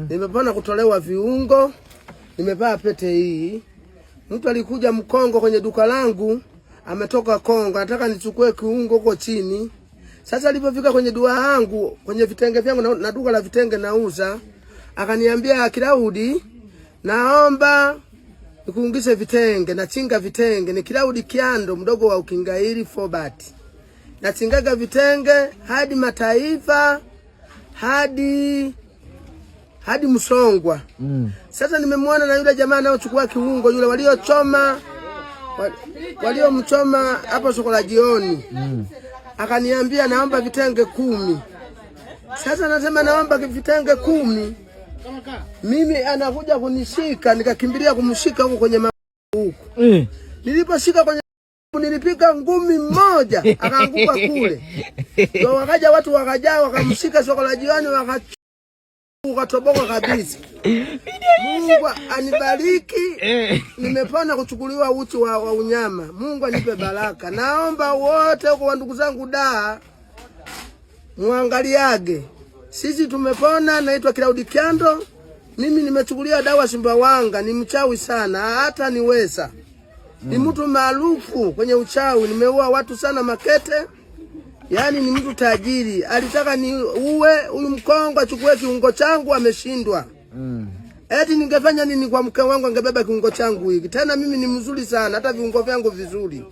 Nimepona kutolewa viungo, nimevaa pete hii. Mtu alikuja Mkongo kwenye duka langu, ametoka Kongo, nataka nichukue kiungo huko chini. Sasa alipofika kwenye duka langu, kwenye vitenge vyangu na duka la vitenge nauza, akaniambia, Kilaudi, naomba nikuungishe vitenge, nachinga vitenge. Ni Kilaudi Kiando, mdogo wa Ukingairi Fobart. Nachingaga vitenge hadi mataifa, hadi Msongwa. Sasa nimemwona na yule jamaa anaochukua kiungo, yule waliomchoma hapo soko la jioni. Akaniambia naomba vitenge 10. Sasa nasema naomba vitenge 10. Mimi anakuja kunishika, nikakimbilia kumshika huko kwenye huko. Niliposhika kwenye nilipiga ngumi moja, akaanguka kule. Ndio wakaja watu wakamshika soko la jioni, wakatoboka kabisa. Mungu anibariki. Nimepona kuchukuliwa uchi wa unyama. Mungu anipe baraka. Naomba wote huko ndugu zangu muangaliage. Sisi tumepona. Naitwa Kilaudi Kiando. Mimi nimechukulia dawa Sumbawanga, ni mchawi sana, hata niweza. Ni mtu maarufu kwenye uchawi, nimeua watu sana Makete. Yaani ni mtu tajiri. Alitaka ni uwe huyu Mkongo achukue kiungo changu, ameshindwa. Eti ningefanya nini kwa mke wangu angebeba kiungo changu hiki? Tena mimi ni mzuri sana, hata viungo vyangu vizuri.